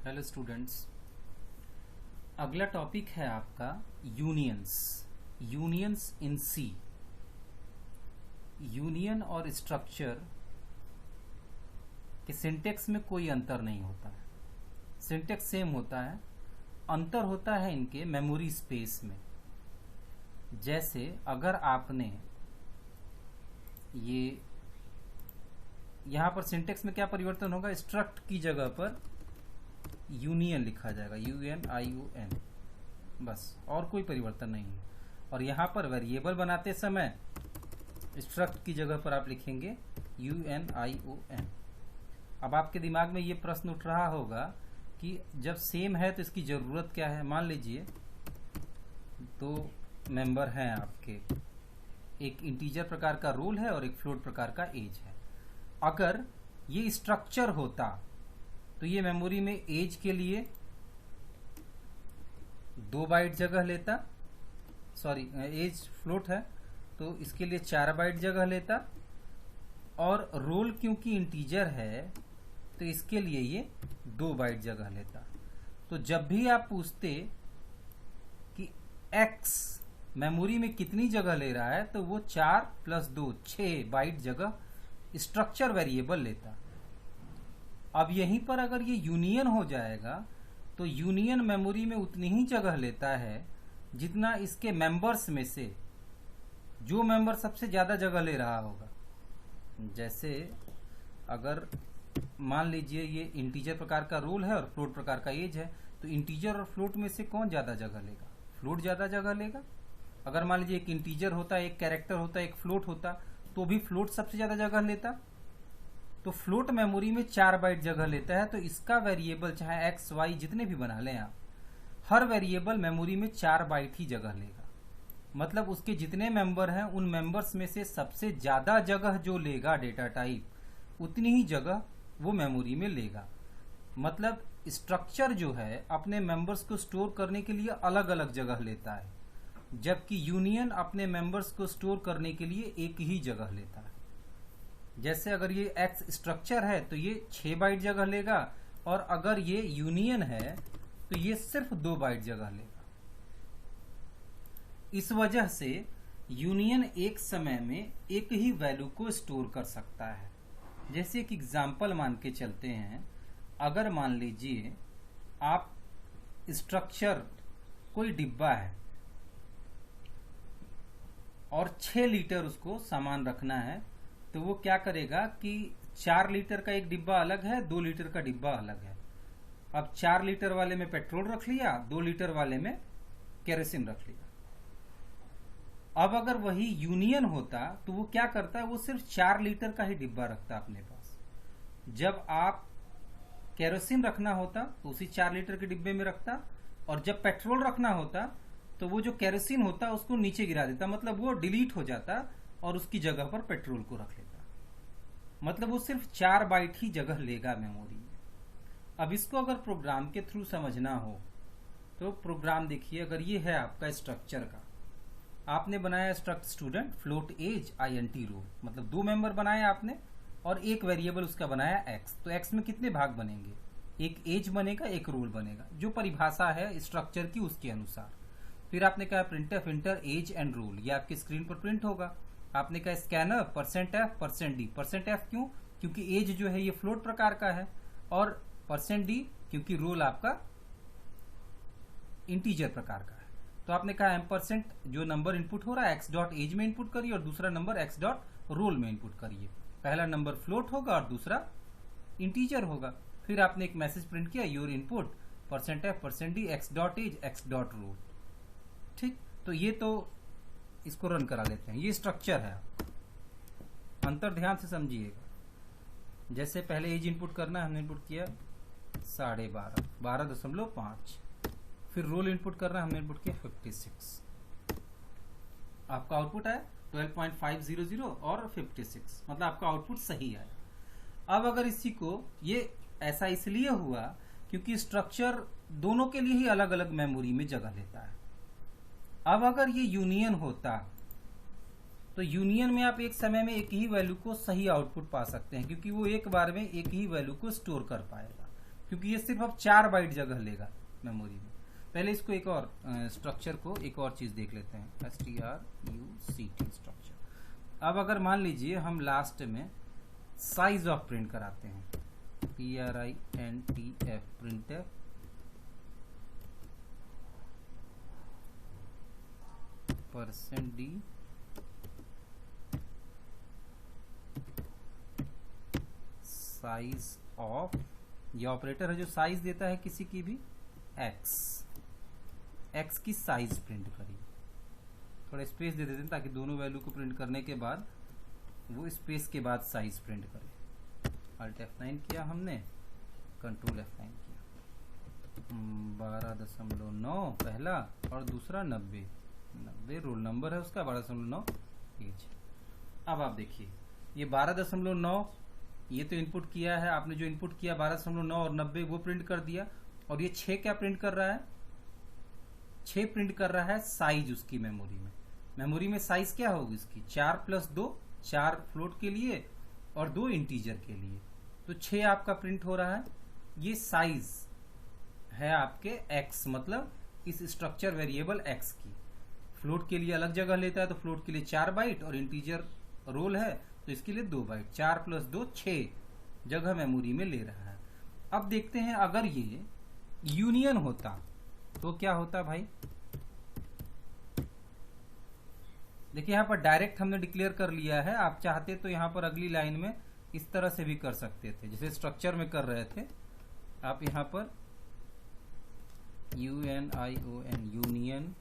Hello students, अगला topic है आपका यूनियंस। यूनियंस इन सी। यूनियन और स्ट्रक्चर के सिंटेक्स में कोई अंतर नहीं होता है, सिंटेक्स सेम होता है। अंतर होता है इनके मेमोरी स्पेस में। जैसे अगर आपने ये यहां पर सिंटेक्स में क्या परिवर्तन होगा, स्ट्रक्ट की जगह पर यूनियन लिखा जाएगा, UNION, बस, और कोई परिवर्तन नहीं है। और यहां पर वेरिएबल बनाते समय स्ट्रक्ट की जगह पर आप लिखेंगे UNION। अब आपके दिमाग में ये प्रश्न उठ रहा होगा कि जब सेम है तो इसकी जरूरत क्या है। मान लीजिए दो मेंबर हैं आपके, एक इंटीजर प्रकार का रोल है और एक फ्लोट प्रकार का एज है। अगर ये स्ट्रक्चर होता तो ये मेमोरी में एज के लिए 2 बाइट जगह लेता, सॉरी एज फ्लोट है तो इसके लिए 4 बाइट जगह लेता, और रोल क्योंकि इंटीजर है तो इसके लिए ये 2 बाइट जगह लेता। तो जब भी आप पूछते कि x मेमोरी में कितनी जगह ले रहा है तो वो 4 + 2 6 बाइट जगह स्ट्रक्चर वेरिएबल लेता। अब यहीं पर अगर ये यूनियन हो जाएगा तो यूनियन मेमोरी में उतनी ही जगह लेता है जितना इसके मेंबर्स में से जो मेंबर सबसे ज्यादा जगह ले रहा होगा। जैसे अगर मान लीजिए ये इंटीजर प्रकार का रोल है और फ्लोट प्रकार का एज है, तो इंटीजर और फ्लोट में से कौन ज्यादा जगह लेगा? फ्लोट ज्यादा जगह लेगा। अगर मान लीजिए एक इंटीजर होता, एक कैरेक्टर होता, एक फ्लोट होता, तो भी फ्लोट सबसे ज्यादा जगह लेता। तो फ्लोट मेमोरी में 4 बाइट जगह लेता है, तो इसका वेरिएबल चाहे एक्स वाई जितने भी बना लें आप, हर वेरिएबल मेमोरी में 4 बाइट ही जगह लेगा। मतलब उसके जितने मेंबर हैं उन मेंबर्स में से सबसे ज्यादा जगह जो लेगा डेटा टाइप, उतनी ही जगह वो मेमोरी में लेगा। मतलब स्ट्रक्चर जो है अपने मेंबर्स को स्टोर करने के लिए अलग अलग जगह लेता है, जबकि यूनियन अपने मेंबर्स को स्टोर करने के लिए एक ही जगह लेता है। जैसे अगर ये एक्स स्ट्रक्चर है तो ये 6 बाइट जगह लेगा, और अगर ये यूनियन है तो ये सिर्फ 2 बाइट जगह लेगा। इस वजह से यूनियन एक समय में एक ही वैल्यू को स्टोर कर सकता है। जैसे एक एग्जांपल मान के चलते हैं, अगर मान लीजिए आप स्ट्रक्चर कोई डिब्बा है और 6 लीटर उसको सामान रखना है, तो वो क्या करेगा कि 4 लीटर का एक डिब्बा अलग है, 2 लीटर का डिब्बा अलग है। अब 4 लीटर वाले में पेट्रोल रख लिया, 2 लीटर वाले में केरोसिन रख लिया। अब अगर वही यूनियन होता तो वो क्या करता है, वो सिर्फ 4 लीटर का ही डिब्बा रखता अपने पास। जब आप केरोसिन रखना होता तो उसी 4 लीटर के डिब्बे में रखता, और जब पेट्रोल रखना होता तो वो जो केरोसिन होता उसको नीचे गिरा देता, मतलब वो डिलीट हो जाता और उसकी जगह पर पेट्रोल को रख लेता। मतलब वो सिर्फ 4 बाइट ही जगह लेगा मेमोरी में। अब इसको अगर प्रोग्राम के थ्रू समझना हो तो प्रोग्राम देखिए, अगर ये है आपका स्ट्रक्चर का, आपने बनाया struct student float as INT roll, मतलब 2 मेंबर बनाए आपने और एक वेरिएबल उसका बनाया x। तो x में कितने भाग बनेंगे? एक एज बनेगा, एक रोल बनेगा, जो परिभाषा है स्ट्रक्चर की उसके अनुसार। फिर आपने कहा printf inter as and roll, ये आपकी स्क्रीन पर प्रिंट होगा। आपने कहा स्कैनर %f %d। %f क्यों? क्योंकि एज जो है ये फ्लोट प्रकार का है, और %d क्योंकि रोल आपका इंटीजर प्रकार का है। तो आपने कहा एम्परसेंट, जो नंबर इनपुट हो रहा है x.age में इनपुट करिए और दूसरा नंबर x.roll में इनपुट करिए। पहला नंबर फ्लोट होगा और दूसरा इंटीजर होगा। फिर आपने एक मैसेज प्रिंट किया, your input %f %d x.age x.roll। ठीक, तो ये तो इसको रन करा लेते हैं। ये स्ट्रक्चर है, अंतर ध्यान से समझिएगा। जैसे पहले एज इनपुट करना है, हमने इनपुट किया 12.5 12.5। फिर रोल इनपुट करना है, हमने इनपुट किया 56। आपका आउटपुट आया 12.500 और 56, मतलब आपका आउटपुट सही आया। अब अगर इसी को, ये ऐसा इसलिए हुआ क्योंकि स्ट्रक्चर दोनों के लिए ही अलग अलग मेमोरी में जगह लेता है। अब अगर ये यूनियन होता तो यूनियन में आप एक समय में एक ही वैल्यू को सही आउटपुट पा सकते हैं, क्योंकि वो एक बार में एक ही वैल्यू को स्टोर कर पाएगा। क्योंकि ये सिर्फ अब 4 बाइट जगह लेगा मेमोरी में। पहले इसको एक और स्ट्रक्चर को एक और चीज देख लेते हैं, struct स्ट्रक्चर। अब अगर मान लीजिए हम लास्ट में साइज ऑफ प्रिंट कराते हैं, printf printf %d size of, ये ऑपरेटर है जो साइज देता है किसी की भी, x की साइज प्रिंट करिए। थोड़ा स्पेस दे देते हैं ताकि दोनों वैल्यू को प्रिंट करने के बाद वो स्पेस के बाद साइज प्रिंट करे। Alt F9 किया हमने, Ctrl F9 किया, 12.9 पहला और दूसरा 90 रोल नंबर है उसका, 12.9 एज। अब आप देखिए ये 12.9 ये तो इनपुट किया है आपने, जो इनपुट किया 12.9 और 90 वो प्रिंट कर दिया। और ये 6 क्या प्रिंट कर रहा है, 6 प्रिंट कर रहा है साइज उसकी मेमोरी में। मेमोरी में साइज क्या होगी इसकी, 4+2, 4 फ्लोट के लिए और 2 इंटीजर के लिए, तो 6 आपका प्रिंट हो रहा है। ये साइज है आपके x, मतलब इस स्ट्रक्चर वेरिएबल x की। फ्लोट के लिए अलग जगह लेता है तो फ्लोट के लिए 4 बाइट और इंटीजर रोल है तो इसके लिए 2 बाइट, 4+2 6 जगह मेमोरी में ले रहा है। अब देखते हैं अगर ये यूनियन होता तो क्या होता भाई। देखिए यहां पर डायरेक्ट हमने डिक्लेयर कर लिया है, आप चाहते तो यहां पर अगली लाइन में इस तरह से भी कर सकते थे जैसे स्ट्रक्चर में कर रहे थे। आप यहां पर UNION यूनियन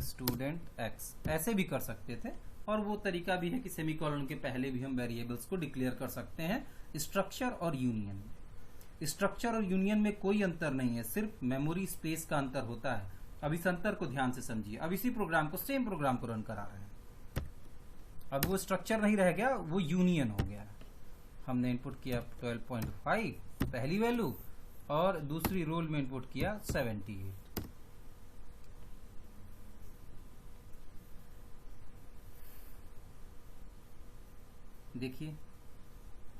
स्टूडेंट x ऐसे भी कर सकते थे, और वो तरीका भी है कि सेमीकोलन के पहले भी हम वेरिएबल्स को डिक्लेयर कर सकते हैं स्ट्रक्चर और यूनियन में। स्ट्रक्चर और यूनियन में कोई अंतर नहीं है, सिर्फ मेमोरी स्पेस का अंतर होता है। अब इस अंतर को ध्यान से समझिए। अब इसी प्रोग्राम को, सेम प्रोग्राम को रन करा रहे हैं। अब वो स्ट्रक्चर नहीं रह गया, वो यूनियन हो गया। हमने इनपुट किया 12.5 पहली वैल्यू और दूसरी रोल में इनपुट किया 78। देखिए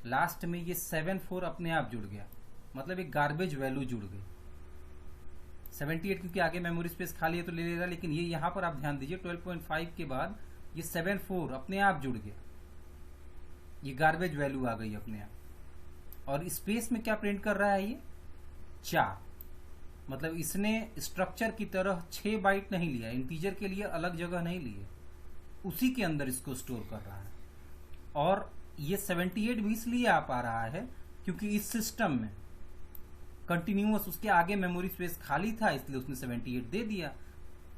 लास्ट में ये 74 अपने आप जुड़ गया, मतलब एक गार्बेज वैल्यू जुड़ गई। 78 क्योंकि आगे मेमोरी स्पेस खाली है तो ले लेगा, लेकिन ये यहां पर आप ध्यान दीजिए 12.5 के बाद ये 74 अपने आप जुड़ गया, ये गार्बेज वैल्यू आ गई अपने आप। और स्पेस में क्या प्रिंट कर रहा है ये 4, मतलब इसने स्ट्रक्चर की तरह 6 बाइट नहीं लिया, इंटीजर के लिए अलग जगह नहीं लिए, उसी के अंदर इसको स्टोर कर रहा है। और ये 78 भी इसलिए आ पा रहा है क्योंकि इस सिस्टम में कंटिन्यूअस उसके आगे मेमोरी स्पेस खाली था, इसलिए उसने 78 दे दिया।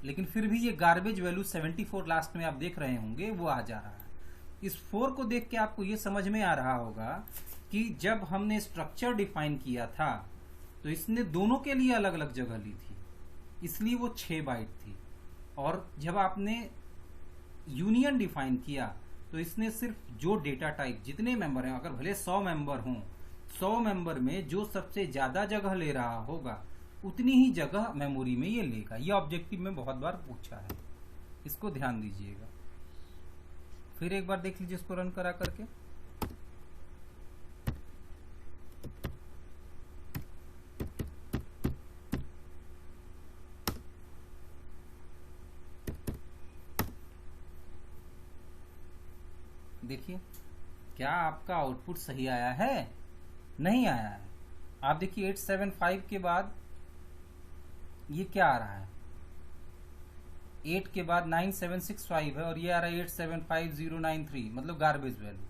लेकिन फिर भी ये गार्बेज वैल्यू 74 लास्ट में आप देख रहे होंगे वो आ जा रहा है। इस 4 को देख के आपको ये समझ में आ रहा होगा कि जब हमने स्ट्रक्चर डिफाइन किया था तो इसने दोनों के लिए अलग अलग जगह ली थी, इसलिए वो 6 बाइट थी। और जब आपने यूनियन डिफाइन किया तो इसने सिर्फ जो डेटा टाइप जितने मेंबर हैं, अगर भले 100 मेंबर हों, 100 मेंबर में जो सबसे ज्यादा जगह ले रहा होगा उतनी ही जगह मेमोरी में ये लेगा। ये ऑब्जेक्टिव में बहुत बार पूछा है, इसको ध्यान दीजिएगा। फिर एक बार देख लीजिए इसको रन करा करके। देखिए क्या आपका आउटपुट सही आया है, नहीं आया है। आप देखिए 875 के बाद ये क्या आ रहा है, 8 के बाद 9765 है और ये आ रहा है 875093, मतलब गार्बेज वैल्यू।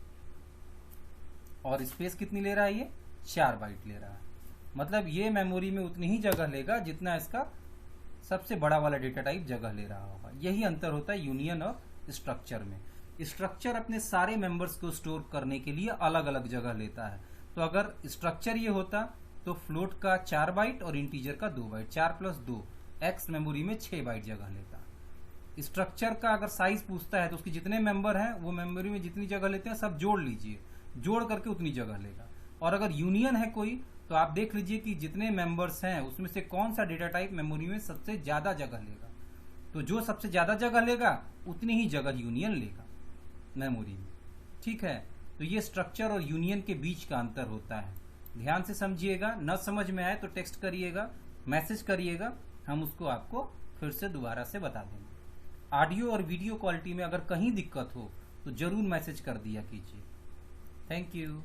और स्पेस कितनी ले रहा है ये 4 बाइट ले रहा है, मतलब ये मेमोरी में उतनी ही जगह लेगा जितना इसका सबसे बड़ा वाला डेटा टाइप जगह ले रहा होगा। यही अंतर होता है यूनियन और स्ट्रक्चर में। स्ट्रक्चर अपने सारे मेंबर्स को स्टोर करने के लिए अलग अलग जगह लेता है। तो अगर स्ट्रक्चर ये होता तो फ्लोट का 4 बाइट और इंटीजर का 2 बाइट, 4+2 x मेमोरी में 6 बाइट जगह लेता। स्ट्रक्चर का अगर साइज पूछता है तो उसके जितने मेंबर हैं वो मेमोरी में जितनी जगह लेते हैं सब जोड़ लीजिए, जोड़ करके उतनी जगह लेगा। और अगर यूनियन है कोई तो आप देख लीजिए कि जितने मेंबर्स हैं उसमें से कौन सा डेटा टाइप मेमोरी में सबसे ज्यादा जगह लेगा, तो जो सबसे ज्यादा जगह लेगा उतनी ही जगह यूनियन लेगा मेमोरी में। ठीक है, तो ये स्ट्रक्चर और यूनियन के बीच का अंतर होता है। ध्यान से समझिएगा, न समझ में आए तो टेक्स्ट करिएगा, मैसेज करिएगा, हम उसको आपको फिर से दोबारा से बता देंगे। ऑडियो और वीडियो क्वालिटी में अगर कहीं दिक्कत हो तो जरूर मैसेज कर दिया कीजिए। Thank you.